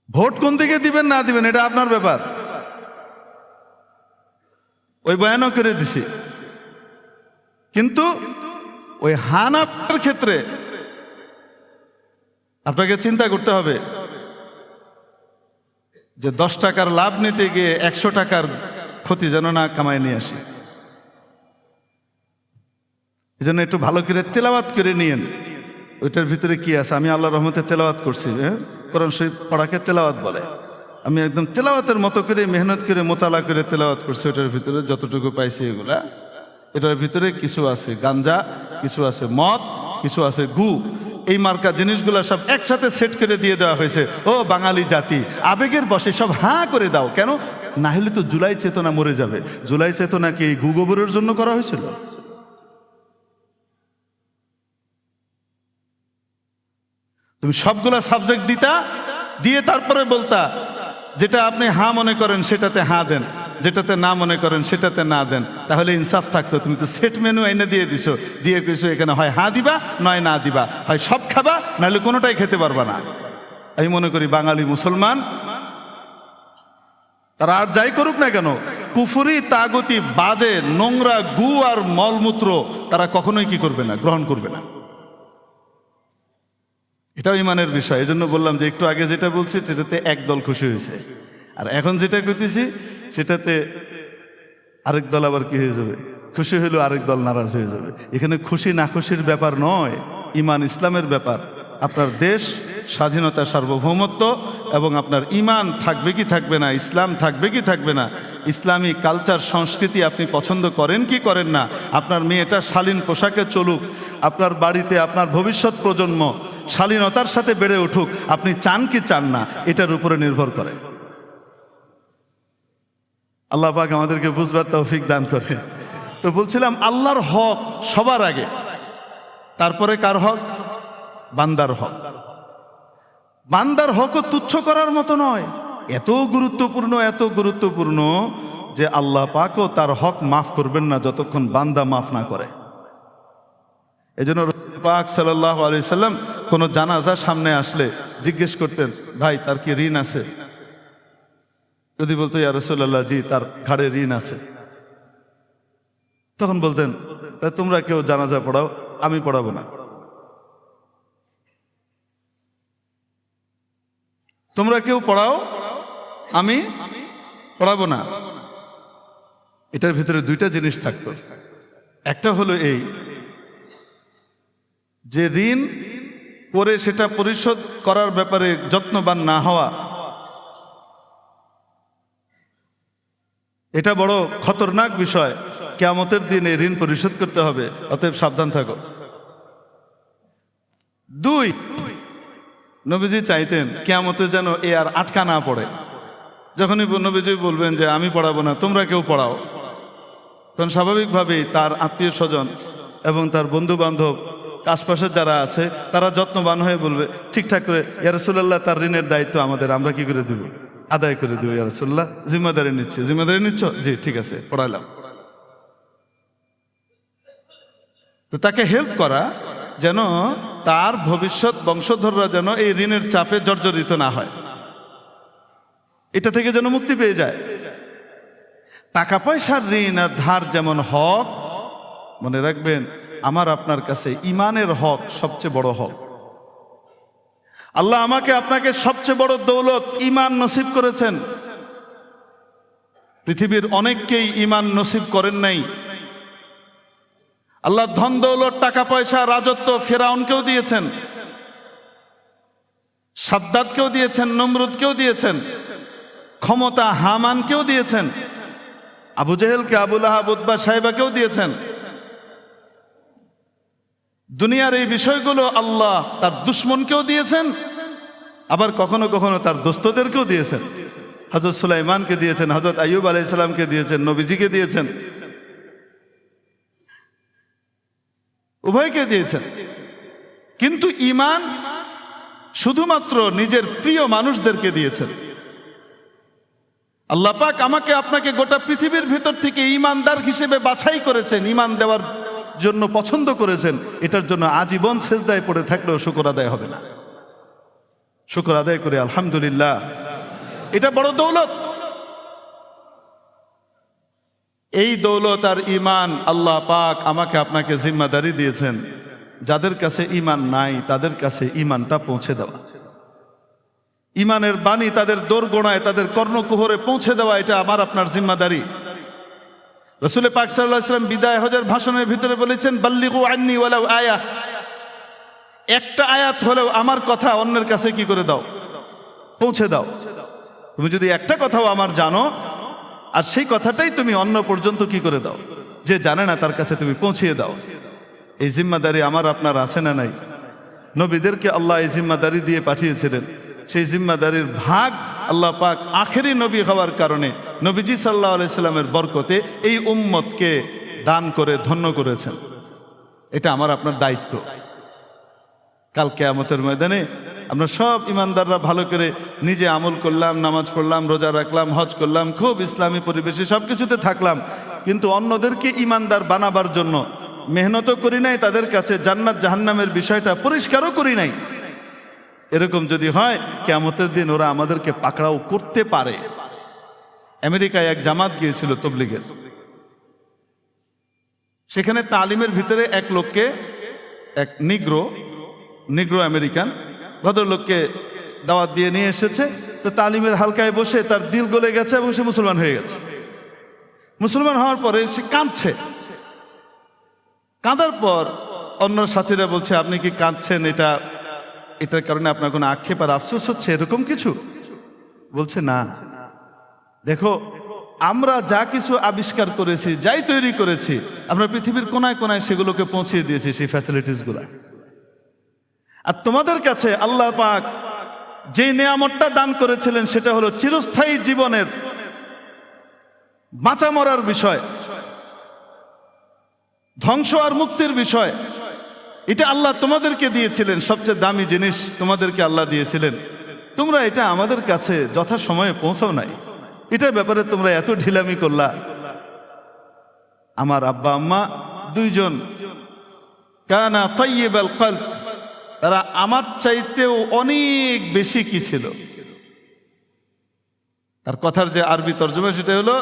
ভোট কোন দিকে দিবেন না দিবেন এটা আপনার ব্যাপার। ওই বয়ানও করে দিছি, কিন্তু ওই হ্যাঁ না ক্ষেত্রে আপনাকে চিন্তা করতে হবে যে 10 টাকার লাভ নিতে গিয়ে 100 টাকার ক্ষতি যেন না কামায় নিয়ে আসি। এই জন্য একটু ভালো করে তেলাওয়াত করে নিয়েন, ওইটার ভিতরে কি আছে। আমি আল্লাহর রহমতে তেলাওয়াত করছি, কোরআন শরীফ পড়াকে তেলাওয়াত বলে। আমি একদম তেলাওয়াতের মতো করে মেহনত করে মোতালা করে তেলাওয়াত করছি। ওইটার ভিতরে যতটুকু পাইছি এগুলা, এটার ভিতরে কিছু আছে গাঞ্জা, কিছু আছে মদ, কিছু আছে গু। এই মার্কা জিনিসগুলো সব একসাথে সেট করে দিয়ে দেওয়া হয়েছে। ও বাঙালি জাতি, আবেগের বশে সব হাঁ করে দাও। কেন? না হলে তো জুলাই চেতনা মরে যাবে। জুলাই চেতনা কি গু গোবরের জন্য করা হয়েছিল? তুমি সবগুলা সাবজেক্ট দিতা, দিয়ে তারপরে বলতা যেটা আপনি হ্যাঁ মনে করেন সেটাতে হ্যাঁ দেন, যেটাতে না মনে করেন সেটাতে না দেন, তাহলে ইনসাফ থাকতো। তুমি তো সেট মেনু এনে দিয়ে দিছো, দিয়ে কইছো এখানে হয় হ্যাঁ দিবা নয় না দিবা, হয় সব খাবা নাহলে কোনোটাই খেতে পারবা না। আমি মনে করি বাঙালি মুসলমান তারা আর যাই করুক না কেন, কুফুরি তাগতি বাজে নোংরা গু আর মলমূত্র তারা কখনোই কি করবে না, গ্রহণ করবে না। এটাও ইমানের বিষয়। এই জন্য বললাম যে একটু আগে যেটা বলছি সেটাতে একদল খুশি হয়েছে, আর এখন যেটা করতেছি সেটাতে আরেক দল আবার কি হয়ে যাবে, খুশি হইলেও আরেক দল নারাজ হয়ে যাবে। এখানে খুশি না খুশির ব্যাপার নয়, ইমান ইসলামের ব্যাপার। আপনার দেশ স্বাধীনতা, সার্বভৌমত্ব এবং আপনার ইমান থাকবে কি থাকবে না, ইসলাম থাকবে কি থাকবে না, ইসলামী কালচার সংস্কৃতি আপনি পছন্দ করেন কি করেন না, আপনার মেয়েটা শালীন পোশাকে চলুক, আপনার বাড়িতে আপনার ভবিষ্যৎ প্রজন্ম শালীনতার সাথে বেড়ে উঠুক, আপনি চান কি চান না, এটার উপরে নির্ভর করে। আল্লাহ পাক আমাদেরকে বুঝবার তৌফিক দান করে। তো বলছিলাম আল্লাহর হক সবার আগে, তারপরে কার হক? বান্দার হক। বান্দার হকও তুচ্ছ করার মতো নয়, এত গুরুত্বপূর্ণ, এত গুরুত্বপূর্ণ যে আল্লাহ পাকও তার হক মাফ করবেন না যতক্ষণ বান্দা মাফ না করে। এই জন্য রাসূল পাক সাল্লাল্লাহু আলাইহি সাল্লাম কোনো জানাজার সামনে আসলে জিজ্ঞেস করতেন, ভাই তার কি ঋণ আছে? যদি বলতো ইয়া রাসূলুল্লাহ জি তার ঘাড়ে ঋণ আছে, তখন বলতেন তোমরা কেউ জানাজা পড়াও, আমি পড়াবো না। তোমরা কেউ পড়াও, আমি পড়াবো না। এটার ভিতরে দুইটা জিনিস থাকতো। একটা হলো এই যে ঋণ করে সেটা পরিশোধ করার ব্যাপারে যত্নবান না হওয়া, এটা বড় খতরনাক বিষয়। কিয়ামতের দিনে ঋণ পরিশোধ করতে হবে, অতএব সাবধান থাকো। 2, নবীজি চাইতেন কিয়ামতে যেন এ আর আটকা না পড়ে, যখনই নবীজি বলবেন যে আমি পড়াবো না, তোমরা কেউ পড়াও, তখন স্বাভাবিকভাবেই তার আত্মীয় স্বজন এবং তার বন্ধু বান্ধব আশপাশের যারা আছে তারা যত্নবান হয়ে বলবে ঠিকঠাক করে, ইয়া রাসূলুল্লাহ তার ঋণের দায়িত্ব আমাদের, আমরা কি করে দেব, আদায় করে দেবো ইয়া রাসূলুল্লাহ, জিম্মাদারি নিচ্ছে। জিম্মাদারি নিচ্ছ? জি ঠিক আছে, পড়াইলাম। তো তাকে হেল্প করা যেন তার ভবিষ্যৎ বংশধররা যেন এই ঋণের চাপে জর্জরিত না হয়, এটা থেকে যেন মুক্তি পেয়ে যায়। টাকা পয়সার ঋণ আর ধার যেমন হক, মনে রাখবেন আমার আপনার কাছে ইমানের হক সবচেয়ে বড় হক। আল্লাহ আমাকে আপনাকে সবচেয়ে বড় দৌলত ইমান নসিব করেছেন। পৃথিবীর অনেককেই ইমান নসিব করেন নাই। আল্লাহ ধন দৌলত, টাকা পয়সা, রাজত্ব ফেরাউনকেও দিয়েছেন, সাদ্দাতকেও দিয়েছেন, নমরুদকেও দিয়েছেন, ক্ষমতা হামানকেও দিয়েছেন, আবু জেহেলকে, আবু লাহাব, উতবা, সাইবাকেও দিয়েছেন। দুনিয়ার এই বিষয়গুলো আল্লাহ তার দুশ্মনকেও দিয়েছেন, আবার কখনো কখনো তার দোস্তদেরকেও দিয়েছেন। হযরত সুলাইমানকে দিয়েছেন, হযরত আইয়ুব আলাইহিস সালামকে দিয়েছেন, নবীজিকে দিয়েছেন, উভয়কে দিয়েছেন। কিন্তু ঈমান শুধুমাত্র নিজের প্রিয় মানুষদেরকে দিয়েছেন। আল্লাহ পাক আমাকে আপনাকে গোটা পৃথিবীর ভিতর থেকে ঈমানদার হিসেবে বাছাই করেছেন, ঈমান দেওয়ার জন্য পছন্দ করেছেন। এটার জন্য আজীবন সেজদায় পড়ে থাকলেও শুকর আদায় হবে না। শুকর আদায় করে আলহামদুলিল্লাহ, এটা বড় দৌলত। এই দৌলত আর ঈমান আল্লাহ পাক আমাকে আপনাকে জিম্মাদারি দিয়েছেন। যাদের কাছে ঈমান নাই তাদের কাছে ঈমানটা পৌঁছে দেওয়া, ঈমানের বাণী তাদের দোরগোড়ায়, তাদের কর্ণকুহরে পৌঁছে দেওয়া, এটা আমার আপনার জিম্মাদারি। রাসূল পাক সাল্লাল্লাহু আলাইহি ওয়াসাল্লাম বিদায় হজের ভাষণের ভিতরে বলেছেন, বাল্লিগু আন্নী ওয়ালাউ আয়া, একটা আয়াত হলেও আমার কথা অন্যের কাছে কি করে দাও, পৌঁছে দাও। তুমি যদি একটা কথাও আমার জানো আর সেই কথাটাই তুমি অন্য পর্যন্ত কি করে দাও, যে জানে না তার কাছে তুমি পৌঁছিয়ে দাও। এই জিম্মাদারি আমার আপনার আছে না নাই? নবীদেরকে আল্লাহ এই জিম্মাদারি দিয়ে পাঠিয়েছিলেন। সেই জিম্মাদারির ভাগ আল্লাহ পাক আখেরি নবী হওয়ার কারণে নবীজি সাল্লাল্লাহু আলাইহি সাল্লামের বরকতে এই উম্মতকে দান করে ধন্য করেছেন। এটা আমার আপনার দায়িত্ব। কাল কিয়ামতের ময়দানে আমরা সব ইমানদাররা ভালো করে নিজে আমল করলাম, নামাজ পড়লাম, রোজা রাখলাম, হজ করলাম, খুব ইসলামী পরিবেশে সব কিছুতে থাকলাম, কিন্তু অন্যদেরকে ইমানদার বানাবার জন্য মেহনতও করি নাই, তাদের কাছে জান্নাত জাহান্নামের বিষয়টা পরিষ্কারও করি নাই। এরকম যদি হয় কিয়ামতের দিন ওরা আমাদেরকে পাকড়াও করতে পারে। আমেরিকায় এক জামাত গিয়েছিল তবলিগের, সেখানে তালিমের ভিতরে এক লোককে, এক নিগ্রো আমেরিকান ভদ্রলোককে দাওয়াত দিয়ে নিয়ে এসেছে। তো তালিমের হালকায় বসে তার দিল গলে গেছে এবং সে মুসলমান হয়ে গেছে। মুসলমান হওয়ার পরে সে কাঁদছে। কাঁদার পর অন্য সাথীরা বলছে, আপনি কি কাঁদছেন, এটার কারণে আপনার কোনো আক্ষেপ আর আফসোস হচ্ছে এরকম কিছু? বলছে না, দেখো আমরা যা কিছু আবিষ্কার করেছি, যাই তৈরি করেছি, আমরা পৃথিবীর কোনায় কোনায় সেগুলোকে পৌঁছে দিয়েছি, সেই ফ্যাসিলিটিসগুলো। আর তোমাদের কাছে আল্লাহ পাক যে নিয়ামতটা দান করেছিলেন সেটা হলো চিরস্থায়ী জীবনের বাঁচা মরার বিষয়, ধ্বংস আর মুক্তির বিষয়। এটা আল্লাহ তোমাদেরকে দিয়েছিলেন, সবচেয়ে দামি জিনিস তোমাদেরকে আল্লাহ দিয়েছিলেন। তোমরা এটা আমাদের কাছে যথাসময়ে পৌঁছাও নাই, এটার ব্যাপারে তোমরা এত ঢিলামি করলা। আমার আব্বা আম্মা দুইজন কানা তাইয়িবাল কলব, তারা আমার চাইতেও অনেক বেশি কি ছিল। আর কথার যে আরবি তর্জমা সেটা হলো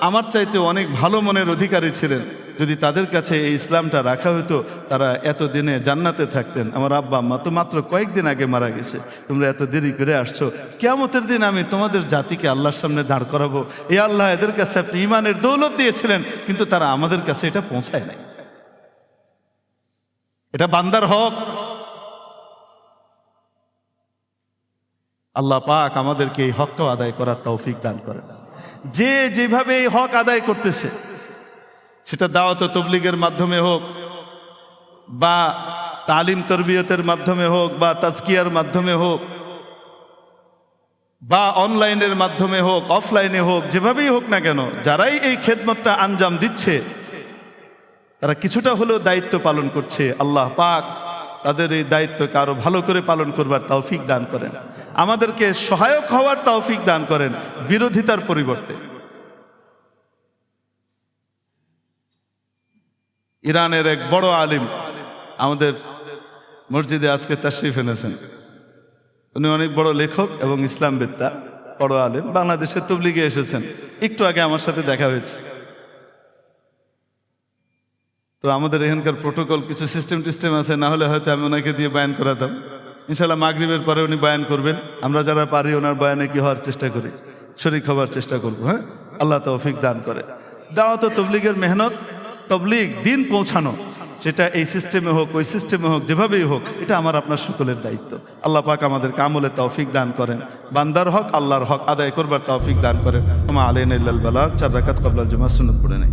আমার চাইতে অনেক ভালো মনের অধিকারী ছিলেন। যদি তাদের কাছে এই ইসলামটা রাখা হতো তারা এতদিনে জান্নাতে থাকতেন। আমার আব্বা আম্মা তো মাত্র কয়েকদিন আগে মারা গেছে, তোমরা এত দেরি করে আসছো, কিয়ামতের দিন আমি তোমাদের জাতিকে আল্লাহর সামনে দাঁড় করাবো। এই আল্লাহ এদের কাছে আপনি ঈমানের দৌলত দিয়েছিলেন, কিন্তু তারা আমাদের কাছে এটা পৌঁছায় নাই। এটা বান্দার হক। আল্লাহ পাক আমাদেরকে এই হকটা আদায় করার তৌফিক দান করেন। যে যেভাবে এই হক আদায় করতেছে, সেটা দাওয়াত ও তাবলীগের মাধ্যমে হোক, বা তালিম তরবিয়তের মাধ্যমে হোক, বা তাজকিয়ার মাধ্যমে হোক, বা অনলাইনের মাধ্যমে হোক, অফলাইনে হোক, যেভাবেই হোক না কেন, যারাই এই খেদমতটা আঞ্জাম দিচ্ছে তারা কিছুটা হলেও দায়িত্ব পালন করছে। আল্লাহ পাক তাদের এই দায়িত্বকে আরো ভালো করে পালন করবার তৌফিক দান করেন, আমাদেরকে সহায়ক হওয়ার তৌফিক দান করেন বিরোধিতার পরিবর্তে। ইরানের এক বড় আলিম আমাদের মসজিদে আজকে তাশরিফ এনেছেন। উনি অনেক বড় লেখক এবং ইসলামবেত্তা, বড় আলেম, বাংলাদেশের তবলিগে এসেছেন। একটু আগে আমার সাথে দেখা হয়েছে। তো আমাদের এখানকার প্রোটোকল কিছু সিস্টেম আছে, না হলে হয়তো আমি ওনাকে দিয়ে বয়ান করাতাম। ইনশাল্লাহ মাগরিবের পরে উনি বয়ান করবেন, আমরা যারা পারি ওনার বয়ানে কি হওয়ার চেষ্টা করি, শরীক হওয়ার চেষ্টা করবো। হ্যাঁ, আল্লাহ তৌফিক দান করে। দাওয়াত ও তবলিগের মেহনত, তবলিগ দিন পৌঁছানো, সেটা এই সিস্টেমে হোক, ওই সিস্টেমে হোক, যেভাবেই হোক, এটা আমার আপনার সকলের দায়িত্ব। আল্লাহ পাক আমাদের কামলে তৌফিক দান করেন, বান্দার হক আল্লাহর হক আদায় করবার তৌফিক দান করেন। ওমা আলাইনা ইল্লাল বালাগ। 4 রাকাত ক্বাবলাল জুমআহ সুন্নাত পড়ে নেই।